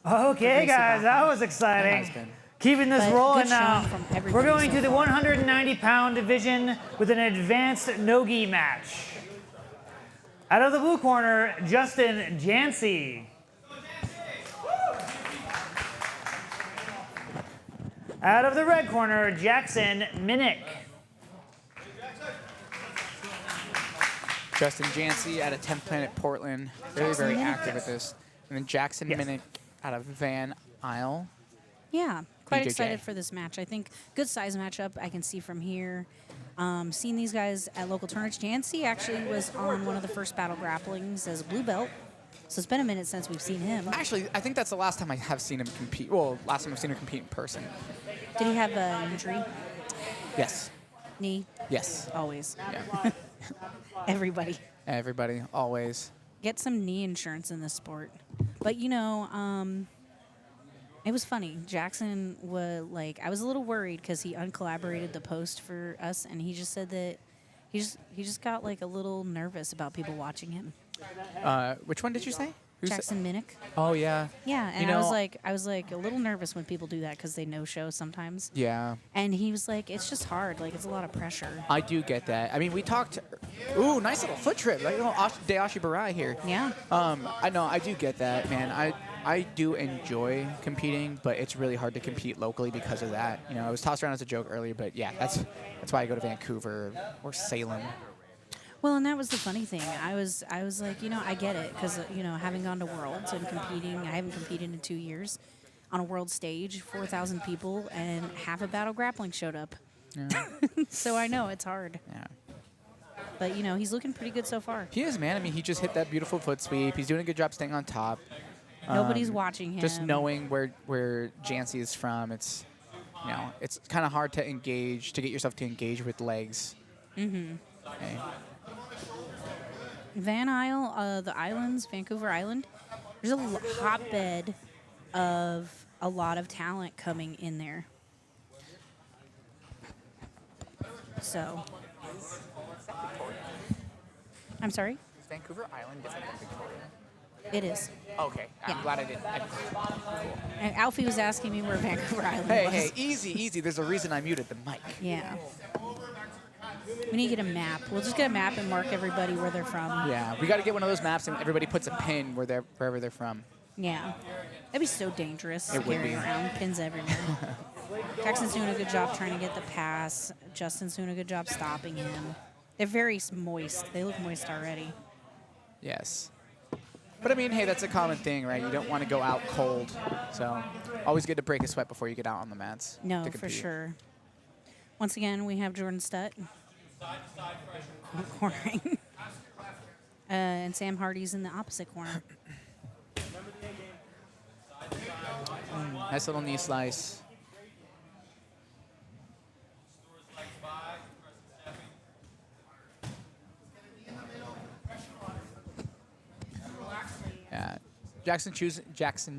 Okay, guys, that was It exciting. has been. Keeping this But rolling good now. showing from everybody We're going so to the far. 190-pound division with an advanced no-gi match. Out of the blue corner, Justin Jantzi. Out of the red corner, Jackson Minnick. Justin Jantzi out of 10th Planet Portland. Very, very Minnick. active with this. And then Jackson Yes. Minnick out of Van Isle. Yeah, quite BJJ. excited for this match. I think good size matchup. I can see from here. Seeing these guys at local tournaments. Jantzi actually was on one of the first Battle Grapplings as a blue belt. So it's been a minute since we've seen him. Actually, I think that's the last time I have seen him compete. Well, last time I've seen him compete in person. Did he have an injury? Yes. Knee? Yes. Always. Yeah. Everybody. Everybody, always. Get some knee insurance in this sport. But, you know, it was funny. Jackson was like, I was a little worried because he uncollaborated the post for us, and he just said that he just got like a little nervous about people watching him. Which one did you say? Who said- Jackson Minnick. Oh, yeah. Yeah, and You know- I was like a little nervous when people do that because they no show sometimes. Yeah. And he was like, it's just hard. Like, it's a lot of pressure. I do get that. I mean, we talked. Ooh, nice little foot trip. Like little Dayashi Barai here. Yeah. I know. I do get that, man. I do enjoy competing, but it's really hard to compete locally because of that. You know, I was tossed around as a joke earlier, but yeah, that's why I go to Vancouver or Salem. Well, and that was the funny thing. I was like, you know, I get it because, you know, having gone to Worlds and competing, I haven't competed in 2 years on a world stage, 4,000 people, and half of Battle Grappling showed up. Yeah. So I know it's hard. Yeah. But, you know, he's looking pretty good so far. He is, man. I mean, he just hit that beautiful foot sweep. He's doing a good job staying on top. Nobody's watching him. Just knowing where Jantzi is from, it's, you know, it's kind of hard to engage, to get yourself to engage with legs. Mm-hmm. Okay. Van Isle, the islands, Vancouver Island, there's a hotbed of a lot of talent coming in there. So, I'm sorry? Is Vancouver Island different than Victoria? It is. Okay, I'm Yeah. glad I didn't. And Alfie was asking me where Vancouver Island Hey, was. hey, easy. There's a reason I muted the mic. Yeah. We need to get a map. We'll just get a map and mark everybody where they're from. Yeah, we got to get one of those maps and everybody puts a pin wherever they're from. Yeah. That'd be so dangerous It would carrying be. around pins everywhere. Jackson's doing a good job trying to get the pass. Justin's doing a good job stopping him. They're very moist. They look moist already. Yes. But I mean, hey, that's a common thing, right? You don't want to go out cold. So always good to break a sweat before you get out on the mats. No, to for compete. sure. Once again, we have Jordan Stutt cornering. And Sam Hardy's in the opposite corner. Nice little knee slice. Yeah, Jackson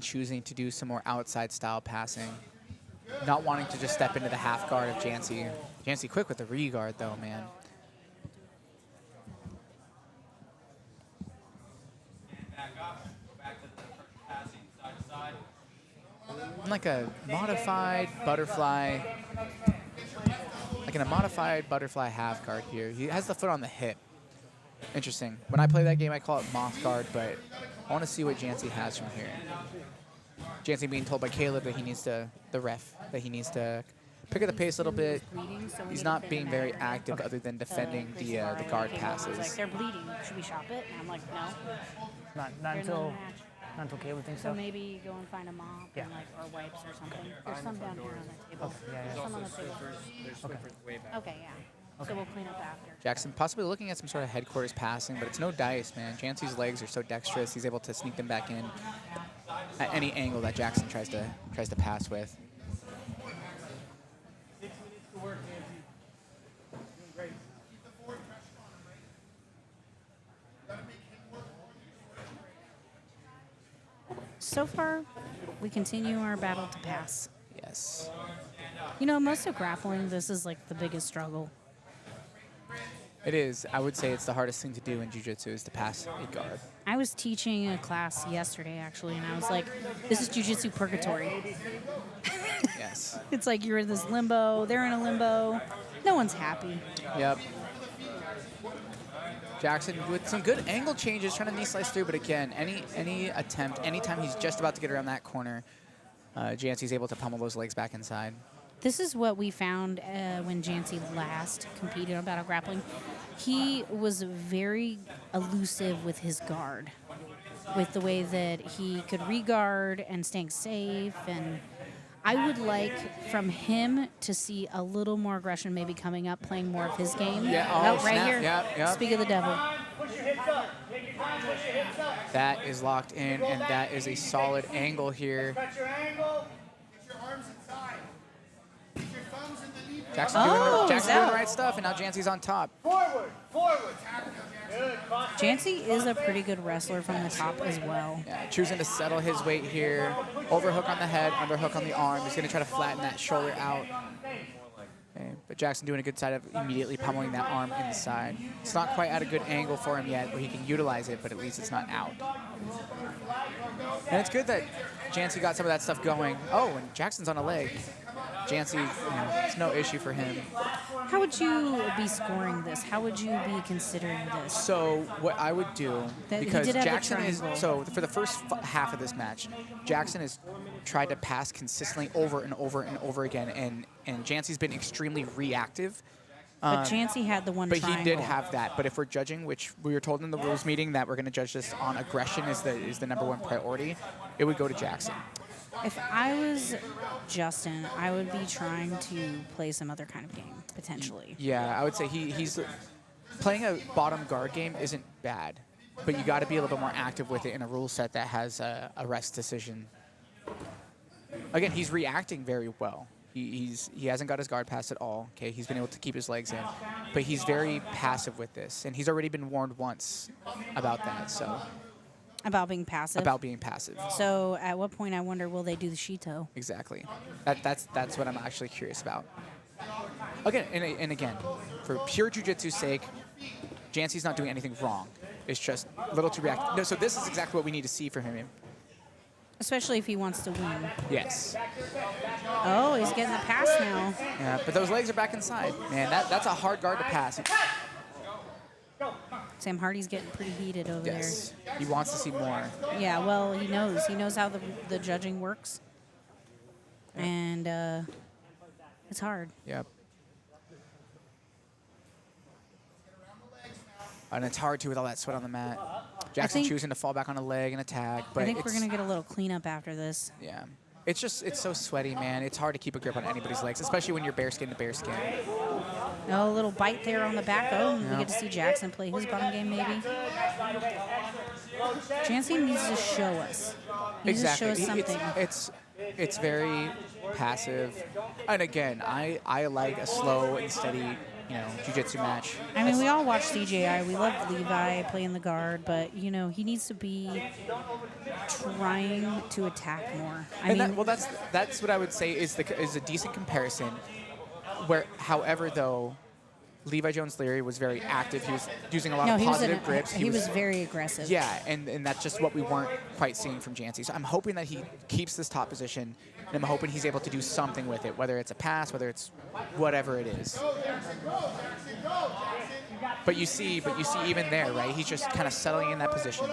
choosing to do some more outside style passing, not wanting to just step into the half guard of Jantzi. Jantzi quick with the re-guard though, man. Like a modified butterfly, half guard here. He has the foot on the hip. Interesting. When I play that game, I call it moth guard, but I want to see what Jantzi has from here. Jantzi being told by Caleb that he needs to, the ref, that he needs to pick up the pace a little bit. He's not being very active other than defending the guard Like, passes. they're bleeding. Should we shop it? And I'm like, no. Not They're until not match. not until Caleb thinks So so. maybe go and find a mop Yeah. and like or wipes or something. There's some down here on the table. Okay, yeah. There's some on the table. way back. Okay, yeah. So we'll clean up after. Jackson possibly looking at some sort of headquarters passing, but it's no dice, man. Jantzi's legs are so dexterous; he's able to sneak them back in at any angle that Jackson tries to pass with. So far, we continue our battle to pass. Yes. You know, most of grappling, this is like the biggest struggle. It is. I would say it's the hardest thing to do in jiu-jitsu is to pass a guard. I was teaching a class yesterday, actually, and I was like, this is jiu-jitsu purgatory. Yes. It's like you're in this limbo, they're in a limbo. No one's happy. Yep. Jackson with some good angle changes, trying to knee slice through, but again, any attempt, anytime he's just about to get around that corner, Jantzi's able to pummel those legs back inside. This is what we found when Jantzi last competed on Battle Grappling. He was very elusive with his guard, with the way that he could re-guard and staying safe. And I would like from him to see a little more aggression maybe coming up, playing more of his game. Yeah, right snap. here. Yep. Speak of the devil. That is locked in, and that is a solid angle here. Jackson doing the right stuff, and now Jantzi's on top. Forward. Jantzi is a pretty good wrestler from the top as well. Yeah, choosing to settle his weight here. Overhook on the head, underhook on the arm. He's going to try to flatten that shoulder out. Okay, but Jackson doing a good side of immediately pummeling that arm inside. It's not quite at a good angle for him yet where he can utilize it, but at least it's not out. And it's good that Jantzi got some of that stuff going. Oh, and Jackson's on a leg. Jantzi, it's no issue for him. How would you be scoring this? How would you be considering this? So what I would do, because Jackson is, triangle. so for the first half of this match, Jackson has tried to pass consistently over and over and over again, and Jantzi's been extremely reactive. But Jantzi had the one triangle. He did have that. But if we're judging, which we were told in the rules meeting that we're going to judge this on aggression is the #1 priority, it would go to Jackson. If I was Justin, I would be trying to play some other kind of game, potentially. Yeah, I would say he's playing a bottom guard game isn't bad, but you got to be a little bit more active with it in a rule set that has a rest decision. Again, he's reacting very well. He hasn't got his guard pass at all. Okay, he's been able to keep his legs in, but he's very passive with this, and he's already been warned once about that. So. About being passive? About being passive. So at what point, I wonder, will they do the Shito? Exactly. That's what I'm actually curious about. Again, and again, for pure jiu-jitsu's sake, Jantzi's not doing anything wrong. It's just little to react. No, so this is exactly what we need to see from him. Especially if he wants to win. Yes. Oh, he's getting the pass now. Yeah, but those legs are back inside. Man, that's a hard guard to pass. Sam Hardy's getting pretty heated over there. Yes. He wants to see more. Yeah, well, he knows. He knows how the judging works. Yep. And it's hard. Yep. And it's hard, too, with all that sweat on the mat. Jackson choosing to fall back on a leg and attack. But I think we're going to get a little cleanup after this. Yeah. It's so sweaty, man. It's hard to keep a grip on anybody's legs, especially when you're bare skin to bare skin. Oh, a little bite there on the back. Oh, we get to see Jackson play his bottom game, maybe. Jantzi needs to show us. He needs to show us something. It's very passive. And again, I like a slow and steady, jiu-jitsu match. I mean, we all watch CJI. We love Levi playing the guard, but, he needs to be trying to attack more. That's what I would say is a decent comparison. Where, however, though, Levi Jones-Leary was very active. He was using a lot of positive grips. He was very aggressive. Yeah, and that's just what we weren't quite seeing from Jantzi. So I'm hoping that he keeps this top position, and I'm hoping he's able to do something with it, whether it's a pass, whether it's whatever it is. But you see even there, right? He's just kind of settling in that position.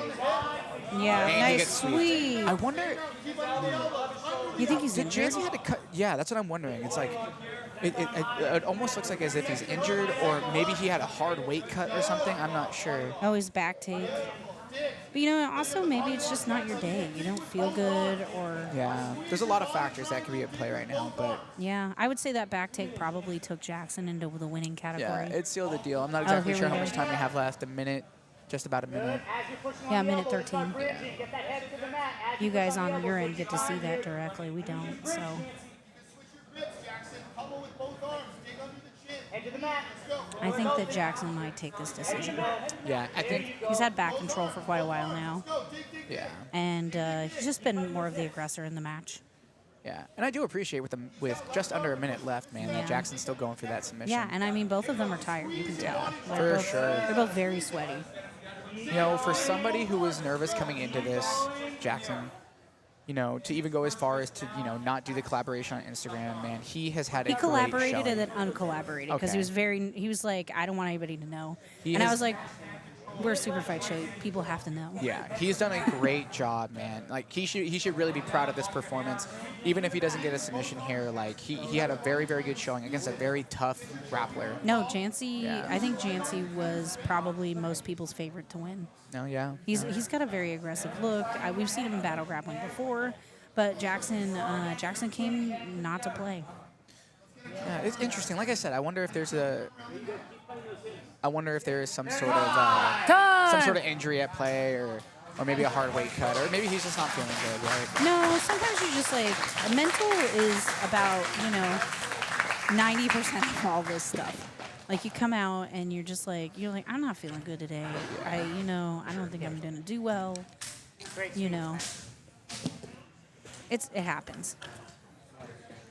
Yeah, and nice sweep. I wonder. You think he's injured? Jantzi had to cut? Yeah, that's what I'm wondering. It's like. It almost looks like as if he's injured, or maybe he had a hard weight cut or something. I'm not sure. Oh, his back take. But, also maybe it's just not your day. You don't feel good or... Yeah, there's a lot of factors that could be at play right now, but... Yeah, I would say that back take probably took Jackson into the winning category. Yeah, it sealed the deal. I'm not exactly sure how much time we have left. A minute, just about a minute. Yeah, minute 13. Yeah. You guys on your end get to see that directly. We don't, so... I think that Jackson might take this decision. Yeah, I think... He's had back control for quite a while now. Yeah. And he's just been more of the aggressor in the match. Yeah, and I do appreciate with just under a minute left, man, Yeah. that Jackson's still going through that submission. Yeah, and I mean, both of them are tired. You can tell. For sure. They're both very sweaty. You know, for somebody who was nervous coming into this, Jackson, you know, to even go as far as to, you know, not do the collaboration on Instagram, man, he has had a He great collaborated showing. and then uncollaborated because Okay. he was like, I don't want anybody to know. He And I has- was like, we're a super fight show. People have to know. Yeah, he's done a great job, man. Like, he should really be proud of this performance. Even if he doesn't get a submission here, like, he had a very, very good showing against a very tough grappler. No, Jantzi, Yeah. I think Jantzi was probably most people's favorite to win. No, yeah. He's got a very aggressive look. We've seen him in battle grappling before, but Jackson came not to play. Yeah, it's interesting. Like I said, I wonder if there is some sort of injury at play, or maybe a hard weight cut, or maybe he's just not feeling good, right? No, sometimes you just like mental is about 90% of all this stuff. Like you come out and you're like I'm not feeling good today. I don't think I'm gonna do well. It happens.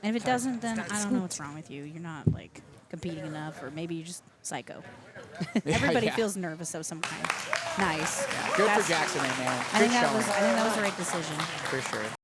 And if it doesn't, then I don't know what's wrong with you. You're not like competing enough, or maybe you're just psycho. Everybody Yeah. feels nervous of some kind. Nice. Good That's- for Jackson, man. I Good think that showing, was the right decision. for sure.